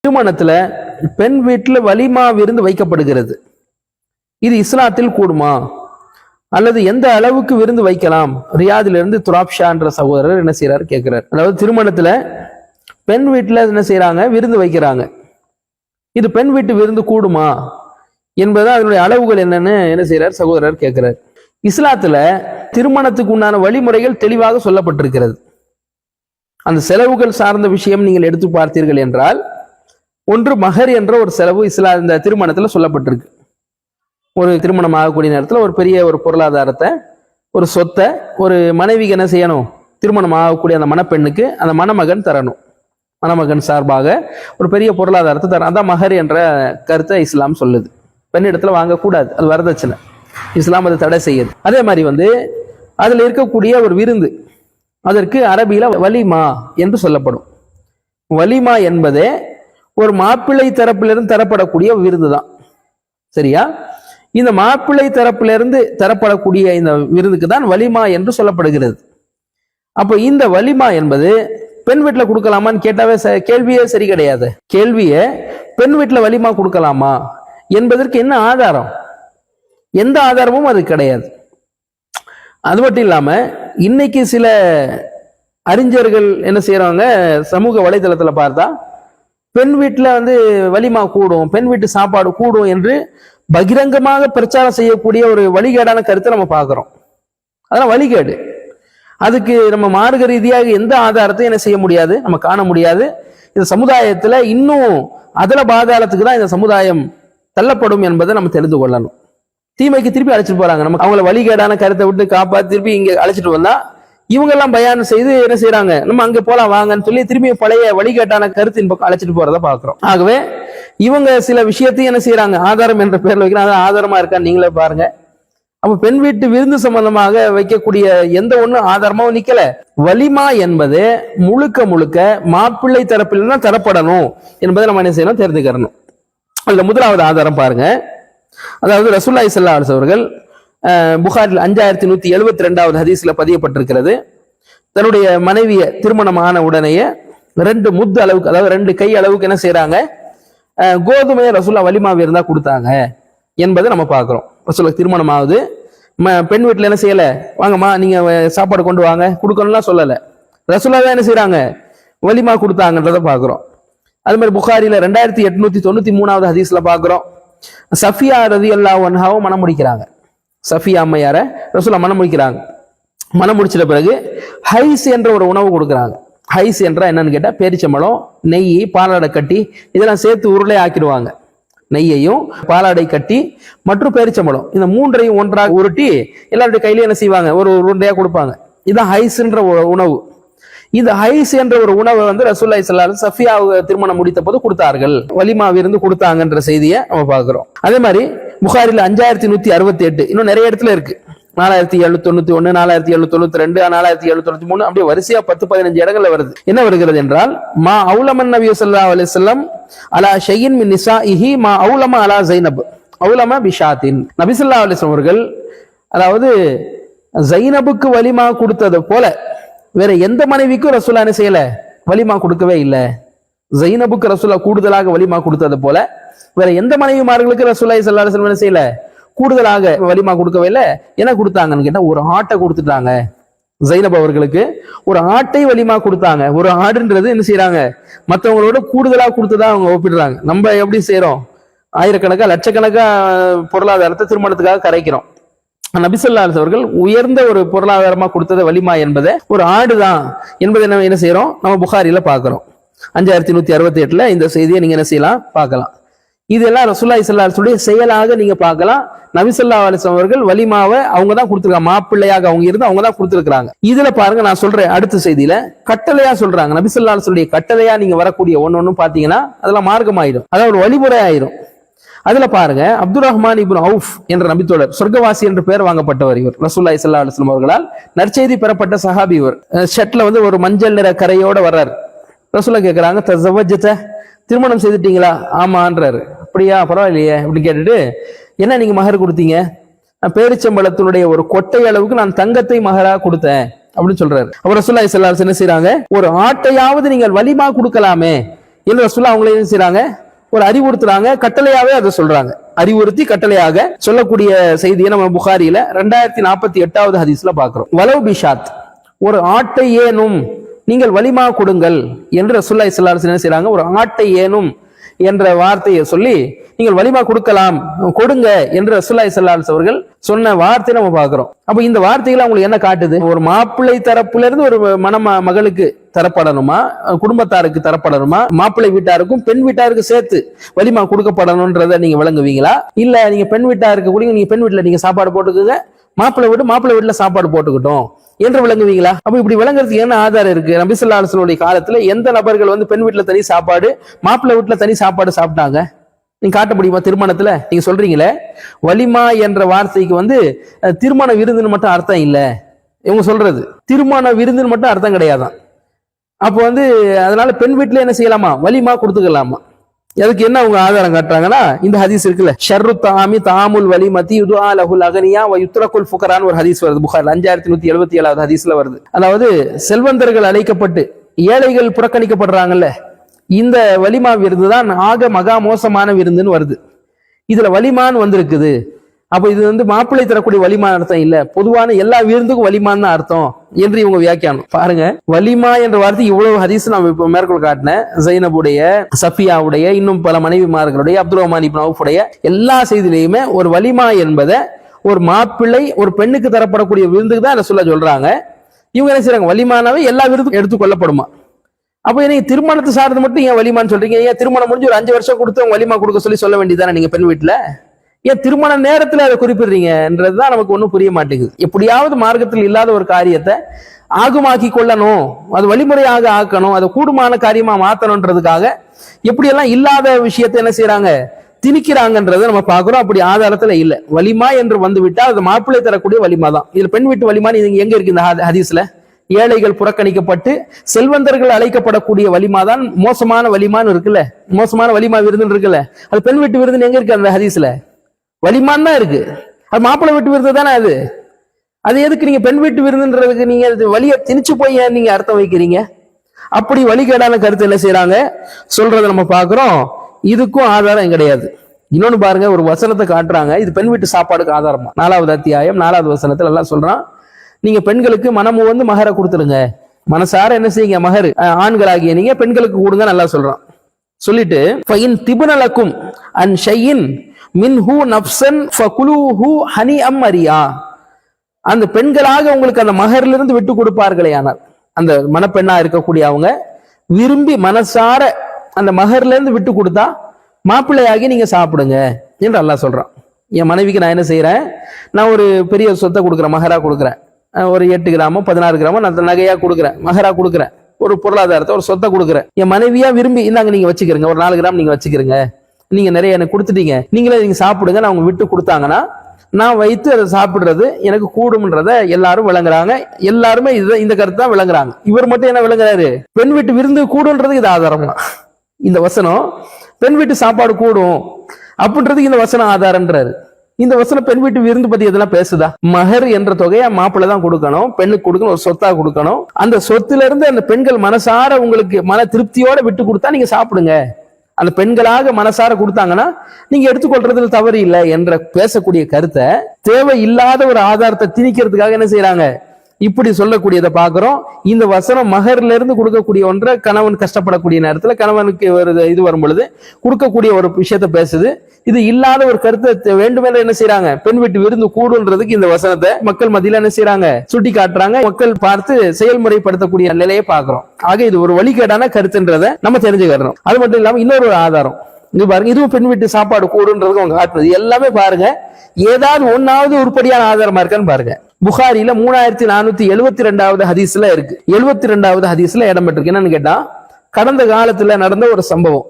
திருமணத்துல பெண் வீட்டுல வலிமா விருந்து வைக்கப்படுகிறது. இது இஸ்லாத்தில் கூடுமா அல்லது எந்த அளவுக்கு விருந்து வைக்கலாம்? ரியாதில இருந்து துராப்ஷா என்ற சகோதரர் என்ன செய்யறாரு கேட்கிறார். அதாவது திருமணத்துல பெண் வீட்டுல என்ன செய்யறாங்க, விருந்து வைக்கிறாங்க. இது பெண் வீட்டு விருந்து கூடுமா என்பது அதனுடைய அளவுகள் என்னன்னு என்ன செய்யறார் சகோதரர் கேட்கிறார். இஸ்லாத்துல திருமணத்துக்கு உண்டான வழிமுறைகள் தெளிவாக சொல்லப்பட்டிருக்கிறது. அந்த செலவுகள் சார்ந்த விஷயம் நீங்கள் எடுத்து பார்த்தீர்கள் என்றால், ஒன்று மஹர் என்ற ஒரு செலவு இந்த திருமணத்துல சொல்லப்பட்டிருக்கு. ஒரு திருமணம் ஆகக்கூடிய நேரத்தில் ஒரு பெரிய ஒரு பொருளாதாரத்தை, ஒரு சொத்தை ஒரு மனைவிக்கு என்ன செய்யணும், திருமணம் ஆகக்கூடிய அந்த மணப்பெண்ணுக்கு அந்த மணமகன் தரணும். மணமகன் சார்பாக ஒரு பெரிய பொருளாதாரத்தை தரணும். அதான் மஹர் என்ற கருத்தை இஸ்லாம் சொல்லுது. பெண்ணிடத்துல வாங்கக்கூடாது, அது வரதட்சணை. இஸ்லாம் அதை தடை செய்யுது. அதே மாதிரி அதுல இருக்கக்கூடிய ஒரு விருந்து, அதற்கு அரபியில வலிமா என்று சொல்லப்படும். வலிமா என்பதே ஒரு மாப்பிள்ளை தரப்பிலிருந்து தரப்படக்கூடிய விருந்து தான். சரியா? இந்த மாப்பிள்ளை தரப்பிலிருந்து தரப்படக்கூடிய இந்த விருந்துக்கு தான் வலிமா என்று சொல்லப்படுகிறது. அப்போ இந்த வலிமா என்பது பெண் வீட்டுல கொடுக்கலாமான்னு கேட்டாவே கேள்வியே சரி கிடையாது. கேள்வியை பெண் வீட்டுல வலிமா கொடுக்கலாமா என்பதற்கு என்ன ஆதாரம்? எந்த ஆதாரமும் அது கிடையாது. அது மட்டும் இல்லாம இன்னைக்கு சில அறிஞர்கள் என்ன செய்யறாங்க, சமூக வலைதளத்துல பார்த்தா பெண் வீட்டுல வலிமா கூடும், பெண் வீட்டு சாப்பாடு கூடும் என்று பகிரங்கமாக பிரச்சாரம் செய்யக்கூடிய ஒரு வழிகேடான கருத்தை நம்ம பார்க்கிறோம். அதெல்லாம் வழிகேடு. அதுக்கு நம்ம மார்க்க ரீதியாக எந்த ஆதாரத்தையும் என்ன செய்ய முடியாது, நம்ம காண முடியாது. இந்த சமுதாயத்துல இன்னும் அதல பாதாளத்துக்கு தான் இந்த சமுதாயம் தள்ளப்படும் என்பதை நம்ம தெரிந்து கொள்ளணும். தீமைக்கு திருப்பி அழைச்சிட்டு போறாங்க. நம்ம அவங்கள வழிகேடான கருத்தை விட்டு காப்பாற்றி திருப்பி இங்க அழைச்சிட்டு வந்தா இவங்க எல்லாம் பயானம் செய்து என்ன செய்யறாங்க, நம்ம அங்க போலாம் வாங்கன்னு சொல்லி திரும்பி பழைய வழிகேட்டான கருத்தின் பக்கம் அழைச்சிட்டு போறதை பாக்குறோம். ஆகவே இவங்க சில விஷயத்தையும் என்ன செய்யறாங்க, ஆதாரம் என்ற பேர்ல வைக்கிறாங்க. அது ஆதாரமா இருக்கான்னு நீங்களே பாருங்க. அப்ப பெண் வீட்டு விருந்து சம்பந்தமாக வைக்கக்கூடிய எந்த ஒண்ணும் ஆதாரமாவும் நிக்கல. வலிமா என்பது முழுக்க மாப்பிள்ளை தரப்பில் தான் தரப்படணும் என்பதை நம்ம என்ன செய்யணும், தெரிஞ்சுக்கிறணும். அதுல முதலாவது ஆதாரம் பாருங்க. அதாவது ரசூலுல்லாஹி ஸல்லல்லாஹு அலைஹி அவர்கள் புகாரில் 5172வது ஹதீஸ்ல பதியப்பட்டிருக்கிறது. தன்னுடைய மனைவிய திருமணமான உடனேயே 2 முத்து அளவுக்கு, அதாவது 2 கை அளவுக்கு என்ன செய்யறாங்க, கோதுமையை ரசூலுல்லாஹ் வலிமாவை இருந்தா கொடுத்தாங்க என்பதை நம்ம பார்க்கிறோம். ரசூலுல்லாஹ் திருமணம் ஆகுது, பெண் வீட்டுல என்ன செய்யல, வாங்கம்மா நீங்க சாப்பாடு கொண்டு வாங்க கொடுக்கணும்லாம் சொல்லல. ரசூலுல்லாஹ் என்ன செய்யறாங்க, வலிமா கொடுத்தாங்கன்றத பாக்குறோம். அது மாதிரி புகாரில 2893வது ஹதீஸ்ல பாக்குறோம். சஃபியா ரலியல்லாஹு அன்ஹாவை மனம் முடிக்கிறாங்க. சஃபியா அம்மையார ரசூலுல்லாஹ் மனம் முடிக்கிறாங்க. மனம் முடிச்சிட்ட பிறகு ஹைஸ் என்ற ஒரு உணவு கொடுக்குறாங்க. ஹைஸ் என்றா என்னன்னு கேட்டா, பேரிச்சம்பழம், நெய், பாலாடை கட்டி இதெல்லாம் சேர்த்து உருளை ஆக்கிடுவாங்க. நெய்யையும் பாலாடை கட்டி மற்றும் பேரிச்சம்பழம் இந்த 3ஐயும் ஒன்றாக உருட்டி எல்லாருடைய கையில என்ன செய்வாங்க, ஒரு உருண்டையா கொடுப்பாங்க. இதுதான் ஹைஸ் என்ற உணவு. இந்த ஹைஸ் என்ற ஒரு உணவை ரசூலுல்லாஹி ஸல்லல்லாஹு அலைஹி வஸல்லம் சஃபியா திருமணம் முடித்த போது கொடுத்தார்கள், வலிமா விருந்து கொடுத்தாங்கன்ற செய்தியை நம்ம பார்க்கிறோம். அதே மாதிரி புகாரில 5168 இன்னும் நிறைய இடத்துல இருக்கு. 4791, 4792, 4793 அப்படியே வரிசையா 10-15 இடங்கள்ல வருது. என்ன வருகிறது என்றால், மா அவுலமன் நபி ஸல்லல்லாஹு அலைஹி வஸல்லம் அலா ஷையின் மின் நிசாஇஹி மா அவுலமா அலா ஸைனப் அவுலமா பிஷாத்தின். நபி ஸல்லல்லாஹு அலைஹி வஸல்லம் அவர்கள் அதாவது ஸைனபுக்கு வலிமா கொடுத்தது போல வேற எந்த மனைவிக்கும் ரசூலுல்லாஹ் என்ன செய்யல, வலிமா கொடுக்கவே இல்லை. ஸைனபுக்கு ரசூலுல்லாஹ் கூடுதலாக வலிமா கொடுத்தது போல வேற எந்த மனைவிமார்களுக்கு ரசூலுல்லாஹி ஸல்லல்லாஹு அலைஹி வஸல்லம் என்ன செய்யல, கூடுதலாக வலிமா கொடுக்கவே இல்லை. என்ன கொடுத்தாங்கன்னு கேட்டா, ஒரு ஆட்டை கொடுத்துட்டாங்க. ஸைனப் அவர்களுக்கு ஒரு ஆட்டை வலிமா கொடுத்தாங்க. ஒரு ஆடுன்றது என்ன செய்யறாங்க, மற்றவங்களோட கூடுதலா கொடுத்துதான் அவங்க ஒப்பிடுறாங்க. நம்ம எப்படி செய்யறோம், ஆயிரக்கணக்கா லட்சக்கணக்கா பொருளாதாரத்தை திருமணத்துக்காக கரைக்கிறோம். நபி ஸல்லல்லாஹு அலைஹி அவர்கள் உயர்ந்த ஒரு பொருளாதாரமா கொடுத்தது வலிமா என்பதை ஒரு ஆடுதான் என்பதை நம்ம என்ன செய்யறோம், நம்ம புகாரில பாக்குறோம். 5168ல இந்த செய்தியை நீங்க என்ன செய்யலாம், பார்க்கலாம். இதெல்லாம் ரசூலுல்லாஹி ஸல்லல்லாஹு அலைஹி வஸல்லம் செயலாக நீங்க பார்க்கலாம். நபி ஸல்லல்லாஹு அலைஹி வஸல்லம் அவர்கள் வலிமாவை அவங்க தான் கொடுத்துருக்காங்க, மாப்பிள்ளையாக அவங்க இருந்து அவங்க தான் கொடுத்துருக்காங்க. இதுல பாருங்க, நான் சொல்றேன் அடுத்த செய்தியில கட்டளையா சொல்றாங்க. நபி ஸல்லல்லாஹு அலைஹி வஸல்லம் கட்டளையா நீங்க வரக்கூடிய ஒன்னொன்னும் பாத்தீங்கன்னா அதெல்லாம் மார்க்கம் ஆயிடும், அதாவது ஒரு வழிமுறை ஆயிரும். அதுல பாருங்க, அப்துர் ரஹ்மான் இப்னு அவுஃப் என்ற நபித்தோழர், சொர்க்கவாசி என்று பெயர் வாங்கப்பட்டவர் இவர். ரசூலுல்லாஹி ஸல்லல்லாஹு அலைஹி வஸல்லம் அவர்களால் நற்செய்தி பெறப்பட்ட சஹாபி இவர். ஷர்ட்ல ஒரு மஞ்சள் நிற கரையோட வர்றாரு. ரசூலுல்லாஹ் கேட்கறாங்க, தஸவஜத, திருமணம் செய்துட்டீங்களா? ஆமான்றாரு. அப்படியா, பரவாயில்லையே அப்படின்னு கேட்டுட்டு, என்ன நீங்க மகர் கொடுத்தீங்க? பேரிச்சம்பழத்தினுடைய ஒரு கொட்டை அளவுக்கு நான் தங்கத்தை மகரா கொடுத்தேன் அப்படின்னு சொல்றாரு. அப்புறம் ரசூலுல்லாஹி ஸல்லல்லாஹு அலைஹி வஸல்லம் என்ன செய்றாங்க, ஒரு ஆட்டையாவது நீங்கள் வலிமா கொடுக்கலாமே என்று ரசூலுல்லாஹ் அவங்களே என்ன செய்றாங்க, ஒரு அறிவுறுத்துறாங்க, கட்டளையாவே அதை சொல்றாங்க. அறிவுறுத்தி கட்டளையாக சொல்லக்கூடிய செய்தியை நம்ம புகாரியில 2048வது ஹதீஸ்ல பாக்குறோம். வலவு பிஷாத், ஒரு ஆட்டை ஏனும் நீங்கள் வலிமா கொடுங்கள் என்று ரசூலுல்லாஹி ஸல்லல்லாஹு அலைஹி வஸல்லம் என்ன செய்றாங்க, ஒரு ஆட்டை ஏனும் என்ற வார்த்தையை சொல்லி நீங்கள் வலிமா கொடுக்கலாம், கொடுங்க என்று ரசூலுல்லாஹி ஸல்லல்லாஹு அலைஹி அவர்கள் சொன்ன வார்த்தையை நம்ம பார்க்கிறோம். அப்ப இந்த வார்த்தைகளை அவங்களுக்கு என்ன காட்டுது? ஒரு மாப்பிள்ளை தரப்புல இருந்து ஒரு மகளுக்கு தரப்படணுமா, குடும்பத்தாருக்கு தரப்படணுமா, மாப்பிள்ளை வீட்டாருக்கும் பெண் வீட்டாருக்கு சேர்த்து வலிமா கொடுக்கப்படணும்ன்றத நீங்க விளங்குவீங்களா? இல்ல நீங்க பெண் வீட்டாருக்கு கூட நீங்க பெண் வீட்டுல நீங்க சாப்பாடு போட்டுக்குங்க, மாப்பிள்ளை வீட்டுல சாப்பாடு போட்டுக்கிட்டோம் என்று விளங்குவீங்களா? அப்ப இப்படி விளங்குறதுக்கு என்ன ஆதாரம் இருக்கு? நபி ஸல்லல்லாஹு அலைஹி வஸல்லம் காலத்துல எந்த நபர்கள் பெண் வீட்டுல தனி சாப்பாடு, மாப்பிள்ளை வீட்டுல தனி சாப்பாடு சாப்பிட்டாங்க? நீங்க காட்ட முடியுமா? திருமணத்துல நீங்க சொல்றீங்களே வலிமா என்ற வார்த்தைக்கு திருமண விருந்துன்னு மட்டும் அர்த்தம் இல்ல. இவங்க சொல்றது திருமண விருந்துன்னு மட்டும் அர்த்தம் கிடையாதான். அப்போ அதனால பெண் வீட்டுல என்ன செய்யலாமா, வலிமா கொடுத்துக்கலாமா? அதுக்கு என்ன அவங்க ஆதாரம் காட்டுறாங்கன்னா, இந்த ஹதீஸ் இருக்குல்ல, ஷர்ரு தாமி தாமுல் வலிமதி யுதுஆ லஹுல் அகனியா வ யுத்ரகுல் ஃபுகரான் ஒரு ஹதீஸ் வருது புகாரில் 5177வது ஹதீஸ்ல வருது. அதாவது செல்வந்தர்கள் அழைக்கப்பட்டு ஏழைகள் புறக்கணிக்கப்படுறாங்கல்ல, இந்த வலிமா விருந்து தான் ஆக மகா மோசமான விருந்துன்னு வருது. இதுல வலிமான் வந்திருக்குது. அப்ப இது மாப்பிள்ளை தரக்கூடிய வலிமான் அர்த்தம் இல்ல, பொதுவான எல்லா விருந்துக்கும் வலிமான் தான் அர்த்தம் என்று இவங்க வியாக்கியானம். பாருங்க, வலிமா என்ற வார்த்தை இவ்வளவு ஹதீஸ் நான் இப்ப மேற்கோள் காட்டினேன். ஜைனபுடைய, சஃபியாவுடைய, இன்னும் பல மனைவிமார்களுடைய, அப்துல் ரஹ்மான் இப்னு அவுஃபுடைய எல்லா செய்தியிலையுமே ஒரு வலிமா என்பதை ஒரு மாப்பிள்ளை ஒரு பெண்ணுக்கு தரப்படக்கூடிய விருந்துக்கு தான் ரசூலுல்லாஹ் சொல்றாங்க. இவங்க என்ன செய்றாங்க, வலிமானாவே எல்லா விருதுக்கும் எடுத்துக்கொள்ளப்படுமா? அப்ப நீங்க திருமணத்தை சார்ந்து மட்டும் ஏன் வலிமான்னு சொல்றீங்க? ஏன் திருமணம் முடிஞ்சு ஒரு 5 வருஷம் கொடுத்து அவங்க வலிமா கொடுக்க சொல்ல வேண்டியதானே நீங்க பெண் வீட்டுல? ஏன் திருமண நேரத்துல அதை குறிப்பிடுறீங்கன்றதுதான் நமக்கு ஒன்றும் புரிய மாட்டேங்குது. எப்படியாவது மார்க்கத்தில் இல்லாத ஒரு காரியத்தை ஆகுமாக்கி கொள்ளணும், அது வழிமுறையாக ஆக்கணும், அதை கூடுமான காரியமா மாத்தணும்ன்றதுக்காக எப்படியெல்லாம் இல்லாத விஷயத்தை என்ன செய்யறாங்க, திணிக்கிறாங்கன்றதை நம்ம பாக்குறோம். அப்படி ஆதாரத்துல இல்ல. வலிமா என்று வந்துவிட்டால் அது மாப்பிள்ளை தரக்கூடிய வலிமா தான். இதுல பெண் வீட்டு வலிமான்னு எங்க இருக்கு இந்த ஹதீஸ்ல? ஏழைகள் புறக்கணிக்கப்பட்டு செல்வந்தர்கள் அழைக்கப்படக்கூடிய வலிமா தான் மோசமான வலிமான்னு இருக்குல்ல, மோசமான வலிமா விருதுன்னு இருக்குல்ல. அது பெண் வீட்டு விருதுன்னு எங்க இருக்கு அந்த ஹதீஸ்ல? வலிமான் தான் இருக்கு. அது மாப்பிள்ளை வீட்டு விருது தானே. அது எதுக்கு நீங்க பெண் வீட்டு விருதுன்றதுக்கு நீங்க வலியை திணிச்சு போய் நீங்க அர்த்தம் வைக்கிறீங்க? அப்படி வழிகேடான கருத்து என்ன செய்யறாங்க சொல்றதை நம்ம பாக்குறோம். இதுக்கும் ஆதாரம் கிடையாது. இன்னொன்னு பாருங்க, ஒரு வசனத்தை காட்டுறாங்க, இது பெண் வீட்டு சாப்பாடுக்கு ஆதாரமா. 4வது அத்தியாயம் 4வது வசனத்துல எல்லாம் சொல்றான், நீங்க பெண்களுக்கு மனமு மகரை கொடுத்துருங்க, மனசார என்ன செய்யுங்க, மகர் ஆண்களாகிய நீங்க பெண்களுக்கு கொடுங்க நல்லா சொல்றான். சொல்லிட்டு ஃபைன் திபுனலக்கும் அன் ஷையின் மின்ஹு நஃப்ஸன் ஃபகுலூஹு ஹனிஅம் மரியா, அந்த பெண்களாக உங்களுக்கு அந்த மகர்ல இருந்து விட்டு கொடுப்பார்களே, ஆனால் அந்த மணப்பெண்ணா இருக்கக்கூடிய அவங்க விரும்பி மனசார அந்த மகர்ல இருந்து விட்டு கொடுத்தா மாப்பிள்ளையாகி நீங்க சாப்பிடுங்க என்று அல்லாஹ் சொல்றான். என் மனைவிக்கு நான் என்ன செய்யறேன், நான் ஒரு பெரிய சொத்தை கொடுக்குறேன், மகரா கொடுக்குறேன், ஒரு 8 கிராமோ 16 கிராமோ நான் நகையா கொடுக்குறேன், மகரா கொடுக்குறேன், ஒரு பொருளாதாரத்தை ஒரு சொத்தை கொடுக்குறேன். என் மனைவியா விரும்பி இந்தாங்க நீங்க வச்சுக்கிறீங்க, ஒரு 4 கிராம் நீங்க வச்சுக்கிறீங்க, நீங்க நிறைய எனக்கு கொடுத்துட்டீங்க, நீங்களே நீங்க சாப்பிடுங்க, நான் அவங்க விட்டு கொடுத்தாங்கன்னா நான் வைத்து அதை சாப்பிடுறது எனக்கு கூடும்ன்றத எல்லாரும் விளங்குறாங்க. எல்லாருமே இந்த கருத்து தான் விளங்குறாங்க. இவர் மட்டும் என்ன விளங்குறாரு, பெண் வீட்டு விருந்து கூடும்ன்றதுக்கு இது ஆதாரம் தான். இந்த வசனம் பெண் வீட்டு சாப்பாடு கூடும் அப்படின்றதுக்கு இந்த வசனம் ஆதாரம்ன்றாரு. இந்த வசனம் பெண் வீட்டு விருந்து பத்தி எதெல்லாம் பேசுதா? மகர் என்ற தொகையை மாப்பிள்ளை தான் கொடுக்கணும், பெண்ணுக்கு கொடுக்கணும், ஒரு சொத்தா கொடுக்கணும். அந்த சொத்துல இருந்து அந்த பெண்கள் மனசார உங்களுக்கு மன திருப்தியோட விட்டு கொடுத்தா நீங்க சாப்பிடுங்க, அந்த பெண்களாக மனசார கொடுத்தாங்கன்னா நீங்க எடுத்துக்கொள்றதுல தவறு இல்லை என்ற பேசக்கூடிய கருத்தை தேவை இல்லாத ஒரு ஆதாரத்தை திணிக்கிறதுக்காக என்ன செய்யறாங்க, இப்படி சொல்லக்கூடியதை பாக்குறோம். இந்த வசனம் மகர்ல இருந்து கொடுக்கக்கூடிய ஒன்றை கணவன் கஷ்டப்படக்கூடிய நேரத்துல கணவனுக்கு ஒரு இது வரும் பொழுது கொடுக்கக்கூடிய ஒரு விஷயத்த பேசுது. இது இல்லாத ஒரு கருத்தை வேண்டுமென்ற என்ன செய்யறாங்க, பெண் வீட்டு விருந்து கூடுன்றதுக்கு இந்த வசனத்தை மக்கள் மத்தியில என்ன செய்யறாங்க, சுட்டி காட்டுறாங்க. மக்கள் பார்த்து செயல்முறைப்படுத்தக்கூடிய நிலையை பாக்குறோம். ஆக இது ஒரு வழிகேடான கருத்துன்றதை நம்ம தெரிஞ்சுக்கிறோம். அது மட்டும் இல்லாம இன்னொரு ஆதாரம் இது பாருங்க, இதுவும் பெண் வீட்டு சாப்பாடு கூடுன்றது அவங்க காட்டுறது எல்லாமே பாருங்க, ஏதாவது ஒன்னாவது உருப்படியான ஆதாரமா இருக்கான்னு பாருங்க. புகாரில 3472வது ஹதீஸ்ல இருக்கு. 72வது ஹதீஸ்ல இடம் பெற்றிருக்கு. என்னன்னு கேட்டா, கடந்த காலத்துல நடந்த ஒரு சம்பவம்,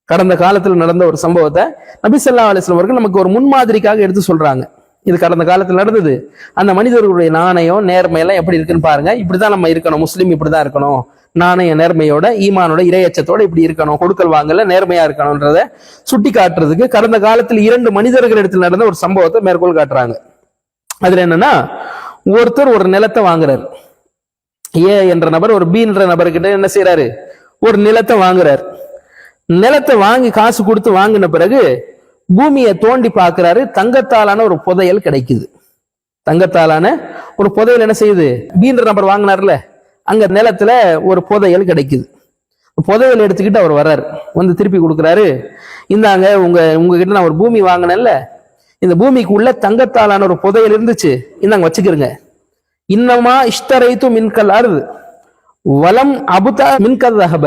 கடந்த காலத்துல நடந்த ஒரு சம்பவத்தை நபி ஸல்லல்லாஹு அலைஹி வஸல்லம் அவர்கள் நமக்கு ஒரு முன்மாதிரிக்காக எடுத்து சொல்றாங்க. இது கடந்த காலத்துல நடந்தது. அந்த மனிதர்களுடைய நாணயம் நேர்மையெல்லாம் எப்படி இருக்குன்னு பாருங்க. இப்படிதான் நம்ம இருக்கணும், முஸ்லீம் இப்படிதான் இருக்கணும், நாணய நேர்மையோட ஈமானோட இறையச்சத்தோட இப்படி இருக்கணும், கொடுக்கல் வாங்கல நேர்மையா இருக்கணும்ன்றத சுட்டி காட்டுறதுக்கு கடந்த காலத்தில் 2 மனிதர்கள் இடத்துல நடந்த ஒரு சம்பவத்தை மேற்கோள் காட்டுறாங்க. அதுல என்னன்னா, ஒருத்தர் ஒரு நிலத்தை வாங்குறாரு. ஏ என்ற நபர் ஒரு பி என்ற நபர்கிட்ட என்ன செய்யறாரு, ஒரு நிலத்தை வாங்குறாரு. நிலத்தை வாங்கி காசு கொடுத்து வாங்கின பிறகு பூமியை தோண்டி பார்க்கிறாரு, தங்கத்தாலான ஒரு புதையல் கிடைக்குது. தங்கத்தாலான ஒரு புதையல் என்ன செய்யுது, பீன்ற நபர் வாங்கினார்ல, அங்க நிலத்துல ஒரு புதையல் கிடைக்குது. புதையல் எடுத்துக்கிட்டு அவர் வர்றாரு, வந்து திருப்பி கொடுக்குறாரு, இந்தாங்க உங்ககிட்ட நான் ஒரு பூமி வாங்கினேன்ல, இந்த பூமிக்கு உள்ள தங்கத்தாலான ஒரு புதையல் இருந்துச்சு, இந்தாங்க வச்சுக்கிறங்க. இன்னமா இஷ்டரைத்து மின்கல் அருது வலம் அபுதா மின்கல் ரஹப.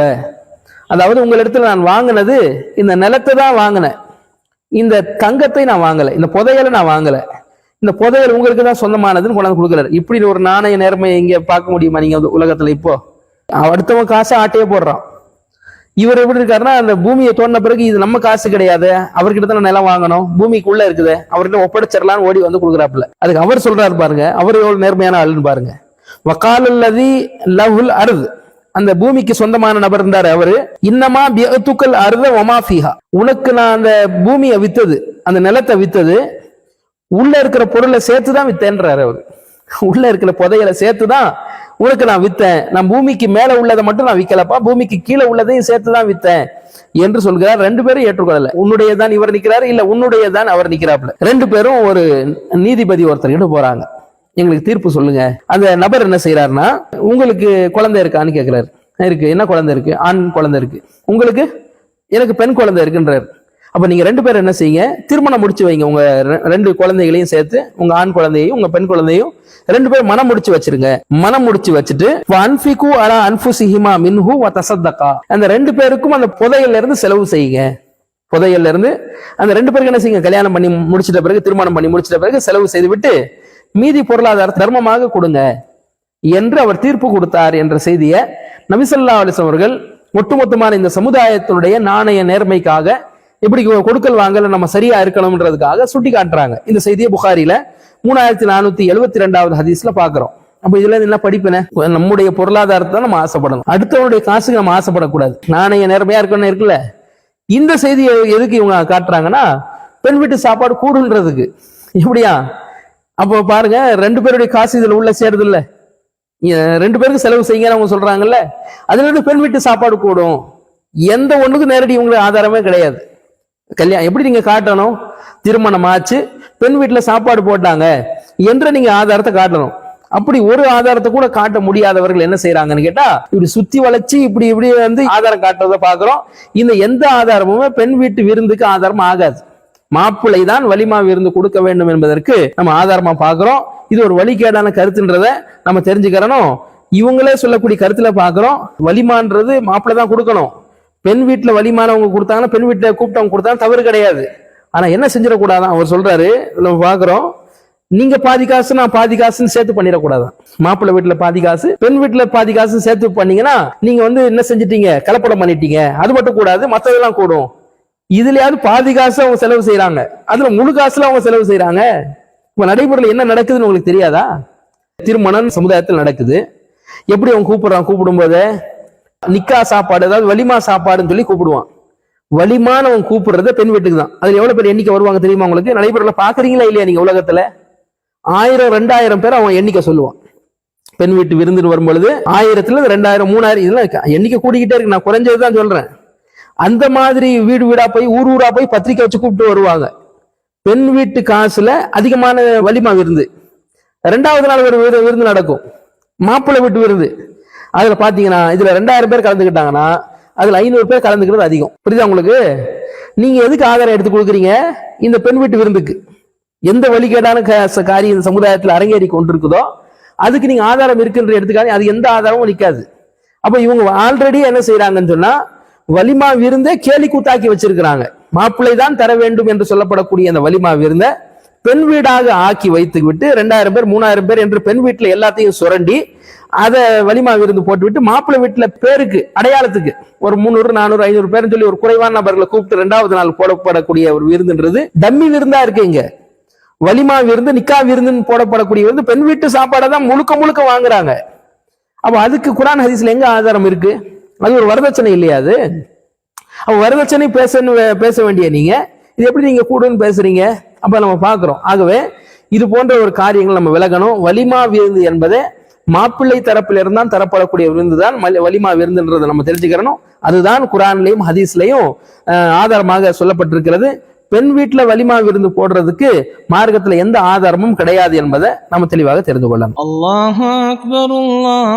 அதாவது உங்களிடத்துல நான் வாங்கினது இந்த நிலத்தை தான் வாங்கினேன், இந்த தங்கத்தை நான் வாங்கல, இந்த புதையலை நான் வாங்கல, இந்த புதையல் உங்களுக்கு தான் சொந்தமானதுன்னு கொண்டாந்து கொடுக்குறாரு. இப்படி ஒரு நாணய நேர்மை இங்க பார்க்க முடியுமா நீங்க உலகத்துல? இப்போ அடுத்தவன் காசை ஆட்டையே போடுறான். இவர் எப்படி இருக்காருன்னா, அந்த பூமியை தோண்டின பிறகு இது நம்ம காசு கிடையாது, அவர்கிட்ட தான் நிலம் வாங்கணும், பூமிக்குள்ள இருக்குது, அவர்கிட்ட ஒப்படைச்சிடலான்னு ஓடி வந்து கொடுக்குறாப்புல. அதுக்கு அவர் சொல்றாரு பாருங்க, அவர் எவ்வளவு நேர்மையான ஆளுன்னு பாருங்க. வக்காலல்லதி லஹுல் அர்து, அந்த பூமிக்கு சொந்தமான நபர் இருந்தாரு அவரு, இன்னமா பியதுக்கல் அர்த வமா ஃபீஹா, உனக்கு நான் அந்த பூமியை வித்தது, அந்த நிலத்தை வித்தது, உள்ள இருக்கிற பொருளை சேர்த்துதான் வித்தேன்றாரு அவரு. உள்ள இருக்கிற புதையலை சேர்த்துதான் உனக்கு நான் வித்தேன், நான் பூமிக்கு மேல உள்ளதை மட்டும் நான் விக்கலப்பா, பூமிக்கு கீழே உள்ளதையும் சேர்த்துதான் வித்தேன் என்று சொல்கிறார். ரெண்டு பேரும் ஏற்றுக்கொள்ளல. உன்னுடையதான் இவர் நிக்கிறாரு, இல்ல உன்னுடையதான் அவர் நிக்கிறாப்புல. ரெண்டு பேரும் ஒரு நீதிபதி ஒருத்தர்கிட்ட போறாங்க, எங்களுக்கு தீர்ப்பு சொல்லுங்க. அந்த நபர் என்ன செய்யறாருன்னா, உங்களுக்கு குழந்தை இருக்கான்னு கேட்கிறாரு. இருக்கு. என்ன குழந்தை இருக்கு? ஆண் குழந்தை இருக்கு. உங்களுக்கு? எனக்கு பெண் குழந்தை இருக்குன்றாரு. அப்ப நீங்க ரெண்டு பேரும் என்ன செய்யுங்க, திருமணம் முடிச்சு வைங்க, உங்க ரெண்டு குழந்தைகளையும் சேர்த்து, உங்க ஆண் குழந்தையையும் உங்க பெண் குழந்தையும் ரெண்டு பேரும் மனம் முடிச்சு வச்சிருங்க. மனம் முடிச்சு வச்சுட்டு அன்ஃபிகு அலா அன்ஃபுசிஹிமா மின்ஹு வ தஸத்தகா, அந்த ரெண்டு பேருக்கும் அந்த புதையல்ல இருந்து செலவு செய்யுங்க. புதையல்ல இருந்து அந்த ரெண்டு பேருக்கு என்ன செய்யுங்க, கல்யாணம் பண்ணி முடிச்சிட்ட பிறகு, திருமணம் பண்ணி முடிச்சிட்ட பிறகு செலவு செய்து விட்டு மீதி பொருளாதார தர்மமாக கொடுங்க என்று அவர் தீர்ப்பு கொடுத்தார் என்ற செய்தியை நபி ஸல்லல்லாஹு அலைஹி வஸல்லம் அவர்கள் ஒட்டுமொத்தமான இந்த சமுதாயத்தினுடைய நாணய நேர்மைக்காக, எப்படி கொடுக்கல் வாங்கல நம்ம சரியா இருக்கணும்ன்றதுக்காக சுட்டி காட்டுறாங்க. இந்த செய்தியை புகாரில 3472வது ஹதீஸ்ல பாக்குறோம். அப்ப இதுல என்ன படிப்பின, நம்முடைய பொருளாதாரத்தை நம்ம ஆசைப்படணும், அடுத்தவனுடைய காசுக்கு நம்ம ஆசைப்படக்கூடாது, நாணய நேர்மையா இருக்கணும் இருக்குல்ல. இந்த செய்தியை எதுக்கு இவங்க காட்டுறாங்கன்னா, பெண் வீட்டு சாப்பாடு கூடுன்றதுக்கு. எப்படியா? அப்போ பாருங்க, ரெண்டு பேருடைய காசு இதுல உள்ள சேருது இல்ல, ரெண்டு பேருக்கு செலவு செய்யுங்க அவங்க சொல்றாங்கல்ல, அதுல இருந்து பெண் வீட்டு சாப்பாடு கூடும். எந்த ஒண்ணுக்கும் நேரடி உங்களுக்கு ஆதாரமே கிடையாது. கல்யாணம் எப்படி நீங்க காட்டணும், திருமணம் ஆச்சு, பெண் வீட்டுல சாப்பாடு போட்டாங்க என்று நீங்க ஆதாரத்தை காட்டணும். அப்படி ஒரு ஆதாரத்தை கூட காட்ட முடியாதவர்கள் என்ன செய்யறாங்கன்னு கேட்டா, இப்படி சுத்தி வளைச்சு இப்படி இப்படி வந்து ஆதாரம் காட்டுறத பாக்குறோம். இந்த எந்த ஆதாரமுமே பெண் வீட்டு விருந்துக்கு ஆதாரம் ஆகாது. மாப்பிள்ளை தான் வலிமா விருந்து கொடுக்க வேண்டும் என்பதற்கு நம்ம ஆதாரமா பாக்குறோம். இது ஒரு வழிகேடான கருத்துன்றத நம்ம தெரிஞ்சுக்கிறோம். இவங்களே சொல்லக்கூடிய கருத்துல பாக்குறோம், வலிமான்றது மாப்பிள்ளை தான் கொடுக்கணும். பெண் வீட்டுல வலிமானவங்க கொடுத்தாங்கன்னா, பெண் வீட்டுல கூப்பிட்டவங்க கொடுத்தாங்க தவறு கிடையாது. ஆனா என்ன செஞ்சிடக்கூடாதான் அவர் சொல்றாரு, நம்ம பாக்குறோம், நீங்க பாதி காசு நான் பாதி காசுன்னு சேர்த்து பண்ணிடக்கூடாதான். மாப்பிள்ளை வீட்டுல பாதி காசு, பெண் வீட்டுல பாதி காசு சேர்த்து பண்ணீங்கன்னா நீங்க வந்து என்ன செஞ்சிட்டீங்க, கலப்படம் பண்ணிட்டீங்க. அது மட்டும் கூடாது, மற்றதெல்லாம் கூடும். இதுலயாவது பாதி காசு அவங்க செலவு செய்யறாங்க, அதுல முழு காசுல அவங்க செலவு செய்யறாங்க. இப்ப நடைமுறையில் என்ன நடக்குதுன்னு உங்களுக்கு தெரியாதா? திருமணம் சமுதாயத்தில் நடக்குது. எப்படி அவங்க கூப்பிடுறான், கூப்பிடும் போது நிக்கா சாப்பாடு, அதாவது வலிமா சாப்பாடுன்னு சொல்லி கூப்பிடுவான். வலிமான அவன் கூப்பிடுறது பெண் வீட்டுக்கு தான். அதுல எவ்வளவு பேர் எண்ணிக்கை வருவாங்க தெரியுமா உங்களுக்கு? நடைமுறையில் பாக்குறீங்களா இல்லையா நீங்க? உலகத்துல 1000 2000 பேர் அவன் எண்ணிக்கை சொல்லுவான். பெண் வீட்டு விருந்துன்னு வரும்பொழுது 1000ல 2000 3000 இதெல்லாம் எண்ணிக்கை கூடிக்கிட்டே இருக்கு. நான் குறைஞ்சதுதான் சொல்றேன். அந்த மாதிரி வீடு வீடா போய் ஊர் ஊரா போய் பத்திரிக்கை வச்சு கூப்பிட்டு வருவாங்க. பெண் வீட்டு காசுல அதிகமான வலிமா விருந்து. 2வது நாள் ஒரு விருந்து நடக்கும், மாப்பிள்ளை வீட்டு விருந்து. அதுல பாத்தீங்கன்னா இதுல 2000 பேர் கலந்துக்கிட்டாங்கன்னா அதுல 500 பேர் கலந்துக்கிறது அதிகம். புரியுதா உங்களுக்கு? நீங்க எதுக்கு ஆதாரம் எடுத்து கொடுக்குறீங்க? இந்த பெண் வீட்டு விருந்துக்கு எந்த வழிகேடான காரியம் இந்த சமுதாயத்தில் அரங்கேறி கொண்டிருக்குதோ அதுக்கு நீங்க ஆதாரம் இருக்குன்ற எடுத்துக்காது, அது எந்த ஆதாரமும் நிற்காது. அப்ப இவங்க ஆல்ரெடி என்ன செய்யறாங்கன்னு சொன்னா, வலிமா விருந்தே கேலி கூத்தாக்கி வச்சிருக்கிறாங்க. மாப்பிள்ளை தான் தர வேண்டும் என்று சொல்லப்படக்கூடிய அந்த வலிமா விருந்த பெண் வீடாக ஆக்கி வைத்து விட்டு 2000 பேர் 3000 பேர் என்று பெண் வீட்டுல எல்லாத்தையும் சுரண்டி அதை வலிமா விருந்து போட்டு விட்டு, மாப்பிள்ளை வீட்டுல பேருக்கு அடையாளத்துக்கு ஒரு 300 400 500 பேர்னு சொல்லி ஒரு குறைவான நபர்களை கூப்பிட்டு 2வது நாள் போடப்படக்கூடிய ஒரு விருந்துன்றது டம்மி விருந்தா இருக்கு. இங்க வலிமா விருந்து, நிக்கா விருந்துன்னு போடப்படக்கூடிய விருந்து பெண் வீட்டு சாப்பாடை தான் முழுக்க முழுக்க வாங்குறாங்க. அப்ப அதுக்கு குர்ஆன் ஹதீஸ்ல எங்க ஆதாரம் இருக்கு? அது ஒரு வரதட்சணை இல்லையா? அது அப்ப வரதட்சணை பேச வேண்டிய நீங்க இது எப்படி நீங்க கூடுன்னு பேசுறீங்க? அப்ப நம்ம பாக்குறோம். ஆகவே இது போன்ற ஒரு காரியங்கள் நம்ம விலகணும். வலிமா விருந்து என்பதை மாப்பிள்ளை தரப்பில் இருந்தான் தரப்படக்கூடிய விருந்து தான் வலிமா விருந்துன்றதை நம்ம தெரிஞ்சுக்கிறணும். அதுதான் குரான்லயும் ஹதீஸ்லயும் ஆதாரமாக சொல்லப்பட்டிருக்கிறது. பெண் வீட்டுல வலிமா விருந்து போடுறதுக்கு மார்க்கத்துல எந்த ஆதாரமும் கிடையாது என்பதை நம்ம தெளிவாக தெரிந்து கொள்ளணும். அல்லாஹு அக்பர், அல்லாஹ்